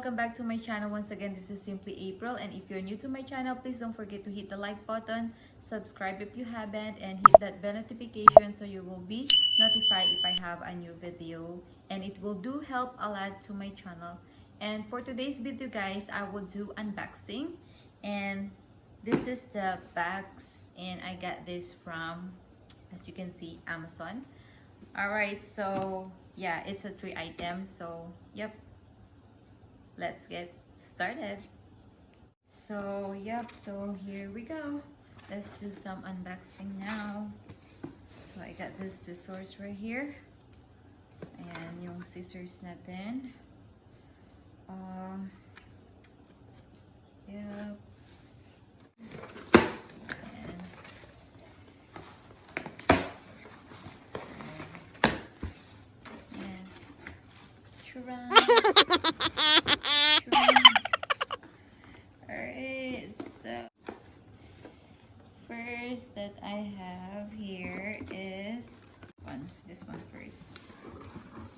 welcome back to my channel. Once again, this is Simplyapril, and if you're new to my channel, please don't forget to hit the like button, subscribe if you haven't, and hit that bell notification so you will be notified if I have a new video, and it will do help a lot to my channel. And for today's video, guys, I will do unboxing, and this is the bags, and I got this from, as you can see, Amazon. All right, so yeah, it's a 3 items, so yep, let's get started. So yep, so here we go. Let's do some unboxing now. So I got this scissors right here, and yung scissors natin. Yep. Alright, so first that I have here is this one first.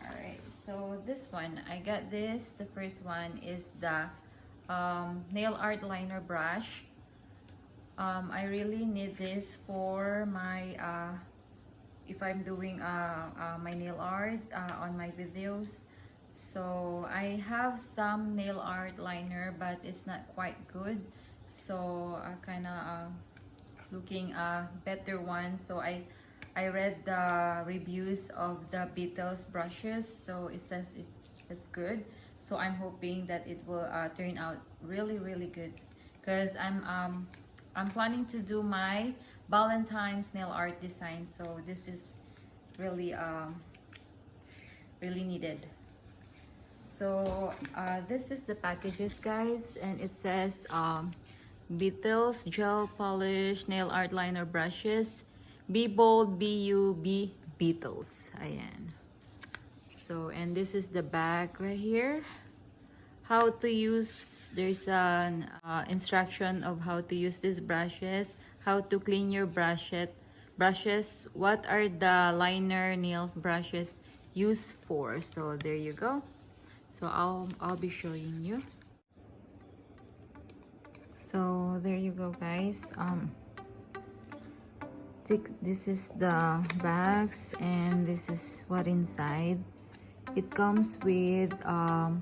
Alright, so this one, I got this. The first one is the nail art liner brush. I really need this for my if I'm doing my nail art on my videos. So I have some nail art liner, but it's not quite good, so I kind of looking a better one. So I read the reviews of the Beetles brushes, so it says it's good. So I'm hoping that it will turn out really good, because I'm planning to do my Valentine's nail art design, so this is really really needed. So this is the packages, guys, and it says Beetles gel polish nail art liner brushes, be bold, be you, be Beetles. Ayan. So, and this is the back right here. How to use, there's an instruction of how to use these brushes, how to clean your brushes, what are the liner nails brushes used for. So there you go. So I'll be showing you. So there you go, guys. This is the bags, and this is what inside. It comes with 5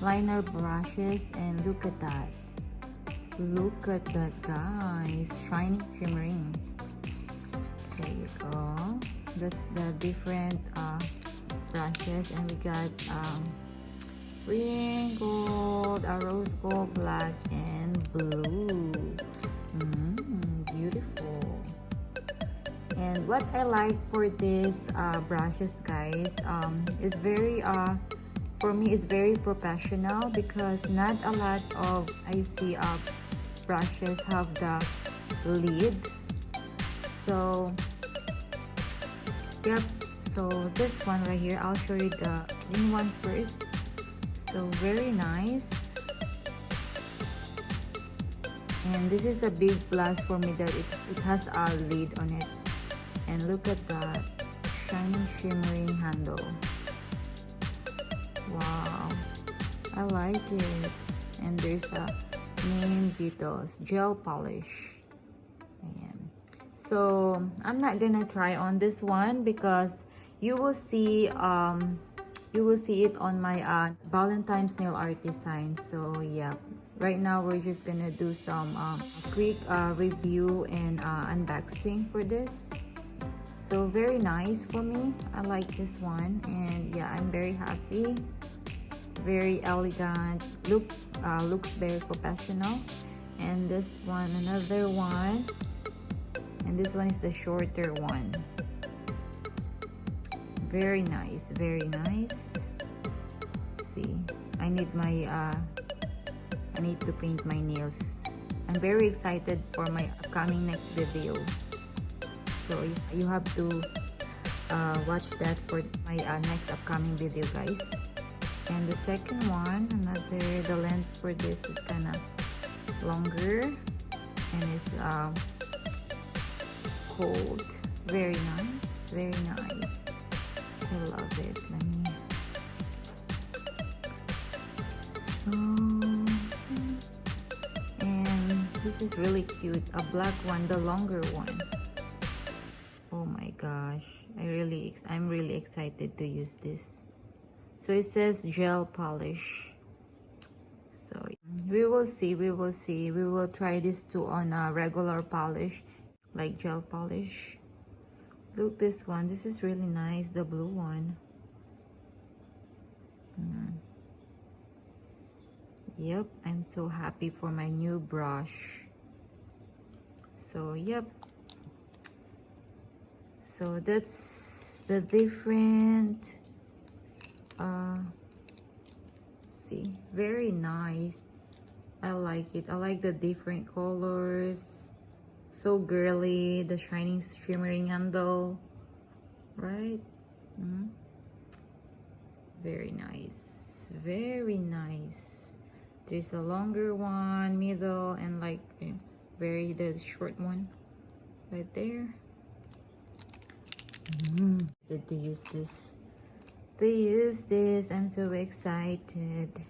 liner brushes, and look at that. Look at that, guys. Shiny, shimmering. There you go. That's the different brushes, and we got green, gold, a rose gold, black, and blue. Beautiful. And what I like for these brushes, guys, is very for me it's very professional, because not a lot of I see brushes have the lid. So yep, so this one right here, I'll show you the in one first. So very nice, and this is a big plus for me that it has a lid on it. And look at that shining, shimmering handle. Wow, I like it. And there's a name, Beetles gel polish. So I'm not gonna try on this one, because you will see it on my Valentine's nail art design. So yeah, right now we're just gonna do some quick review and unboxing for this. So very nice for me. I like this one, and yeah, I'm very happy. Very elegant. Looks very professional. And this one, another one. And this one is the shorter one. Very nice, very nice. See, I need to paint my nails. I'm very excited for my upcoming next video. So you have to watch that for my next upcoming video, guys. And the second one, the length for this is kind of longer, and it's cold. Very nice, very nice. I love it. Let me this is really cute. A black one, the longer one. Oh my gosh, I'm really excited to use this. So it says gel polish. So we will see. We will try this too on a regular polish, like gel polish. Look, this one. This is really nice, the blue one. Yep, I'm so happy for my new brush. So yep, so that's the different see, very nice. I like it. I like the different colors, so girly, the shining shimmering handle, right? Very nice, very nice. There's a longer one, middle, and like the short one right there. Did to use this. I'm so excited.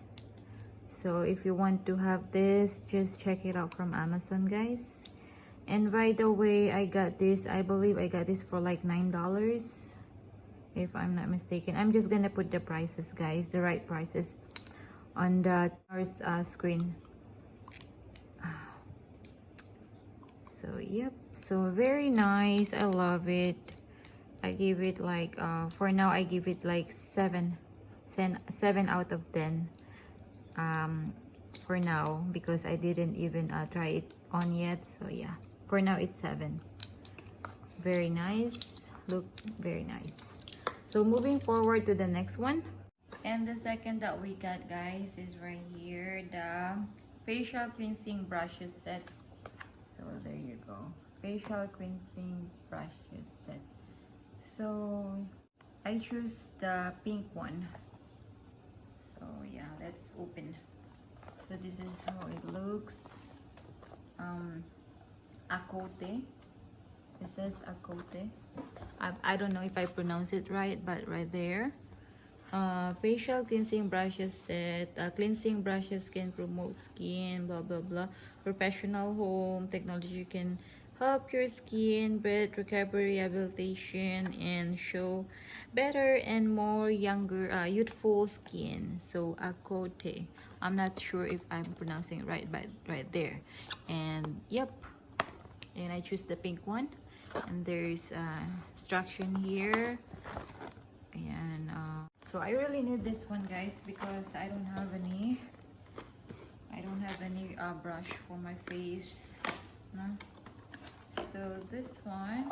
So if you want to have this, just check it out from Amazon, guys. And by the way, I got this, I believe I got this for like $9, if I'm not mistaken. I'm just gonna put the prices, guys, the right prices on the screen. So yep, so very nice. I love it. I give it like for now I give it like 7 out of 10 for now, because I didn't even try it on yet. So yeah, for now it's 7. Very nice. Look, very nice. So moving forward to the next one. And the second that we got, guys, is right here, the facial cleansing brushes set. So there you go, facial cleansing brushes set. So I choose the pink one. So yeah, let's open. So this is how it looks. Acote. It says Acote. I don't know if I pronounce it right, but right there. Facial cleansing brushes set. Cleansing brushes can promote skin, blah blah blah. Professional home technology can help your skin, breath recovery, rehabilitation, and show better and more younger, youthful skin. So Acote. I'm not sure if I'm pronouncing it right, but right there. And yep. And I choose the pink one. And there's instruction here. And so I really need this one, guys, because I don't have any brush for my face. No? So this one,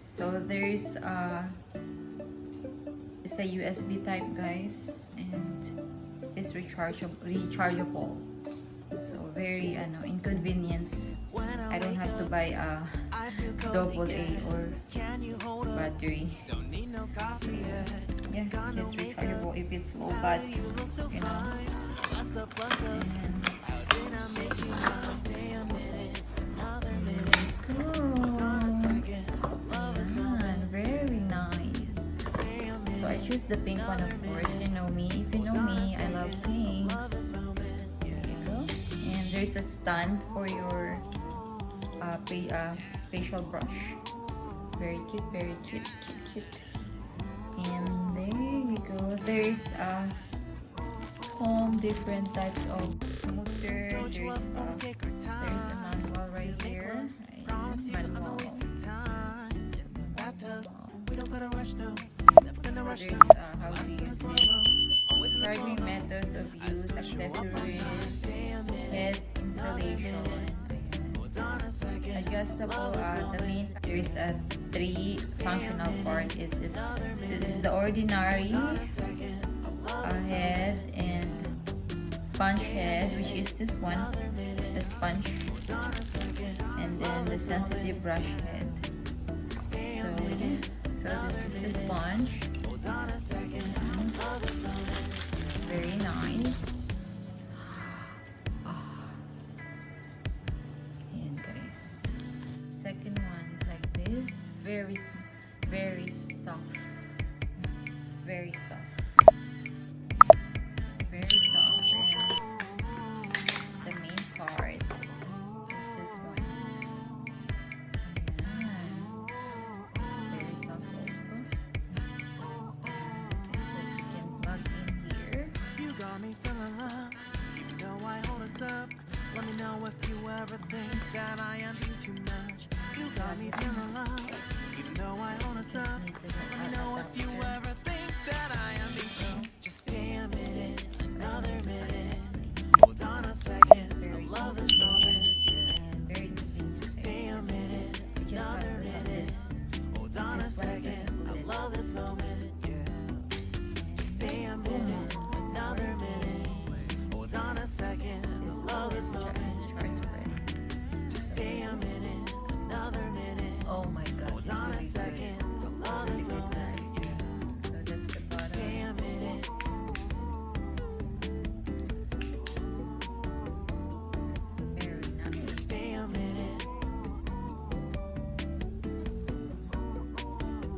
so there's it's a USB type, guys, and it's rechargeable. So very inconvenience. I don't have to buy a AA or battery. So, yeah, just rechargeable if it's low bat, you know. And very nice. So I choose the pink one, of course. You know me. If you know me, I love pinks. There's a stand for your facial brush. Very cute, very cute, cute. And there you go. There's different types of smoother. There's a manual right here. Manual. There's how to use it. Charging methods of use, accessories, head installation, adjustable. The main there's a 3 functional part. This is the ordinary head and sponge head, which is this one, the sponge, and then the sensitive brush head. So yeah, so this is the sponge. Very nice. And guys, second one is like this. Very soft. Very soft. Very soft. what's up. Let me know if you ever think that I am being too much. You got me feeling love, even though I own a sub. Let me know if you ever think that I am being too. Just stay a minute, another minute. Hold on a second, I love this moment. Just stay a minute, another minute. Hold on a second, I love this moment. Just stay a minute, another minute. Hold on a second, I love this moment. Just stay a minute, another minute. Oh my god. Hold on a second, I love this moment. So that's the bottom. Stay a minute. Very nice. Stay a minute.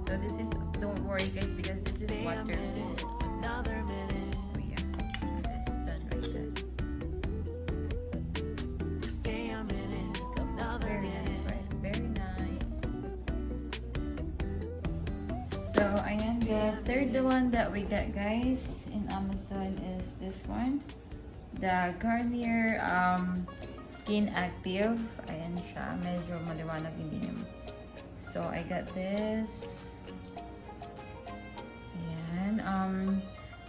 So this is, don't worry guys, because this is Stay a waterproof. minute, another minute. Oh yeah, this is done right there. Stay a minute, another Very minute. nice, right? Very nice. So ayan, the third one that we got guys in Amazon is this one. The Garnier Skin Active. Ayan siya. Medyo maliwanag, hindi naman. So I got this. Ayan.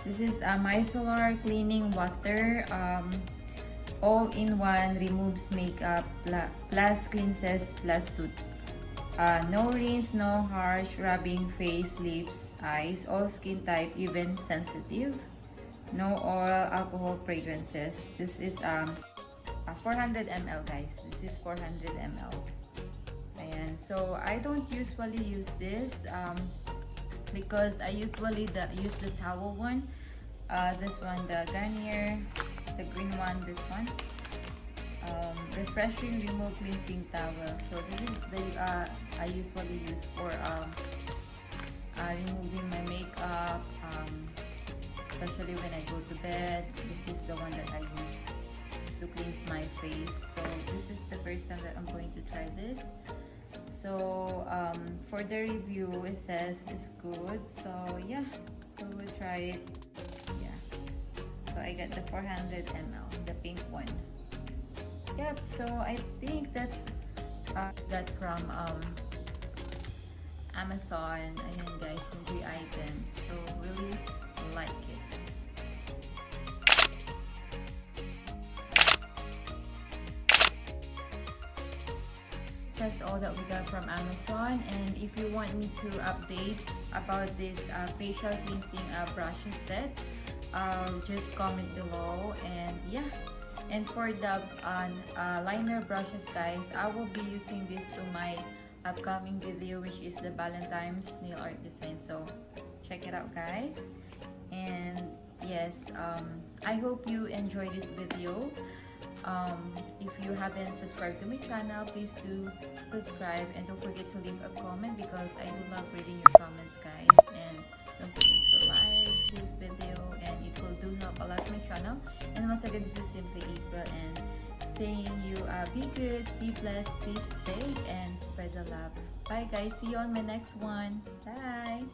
This is a micellar cleaning water. All-in-one, removes makeup, plus cleanses, plus soot. No rinse, no harsh rubbing face, lips, eyes, all skin type, even sensitive. No oil, alcohol, fragrances. This is 400 ml guys. This is 400 ml. Ayan. So I don't usually use this because I usually use the towel one. This one, the Garnier, the green one, this one. Refreshing remove cleansing towel. So this is the I usually use for removing my makeup, especially when I go to bed. This is the one that I use to cleanse my face. So this is the first time that I'm going to try this. So for the review, it says it's good. So yeah, so we'll try it. Yeah. So I got the 400 ml, the pink one. Yep. So I think that's got from Amazon. Ayan guys, yung 3 items. So really like it. That's all that we got from Amazon. And if you want me to update about this facial cleansing brushes set, just comment below. And yeah, and for the liner brushes guys, I will be using this to my upcoming video, which is the Valentine's nail art design. So check it out guys. And yes, I hope you enjoy this video. If you haven't subscribed to my channel, please do subscribe, and don't forget to leave a comment because I do love reading your comments guys. And don't forget to like this video, and it will do help a lot my channel. And once again, this is Simplyapril, and saying you be good, be blessed, be safe, and spread the love. Bye guys, see you on my next one. Bye.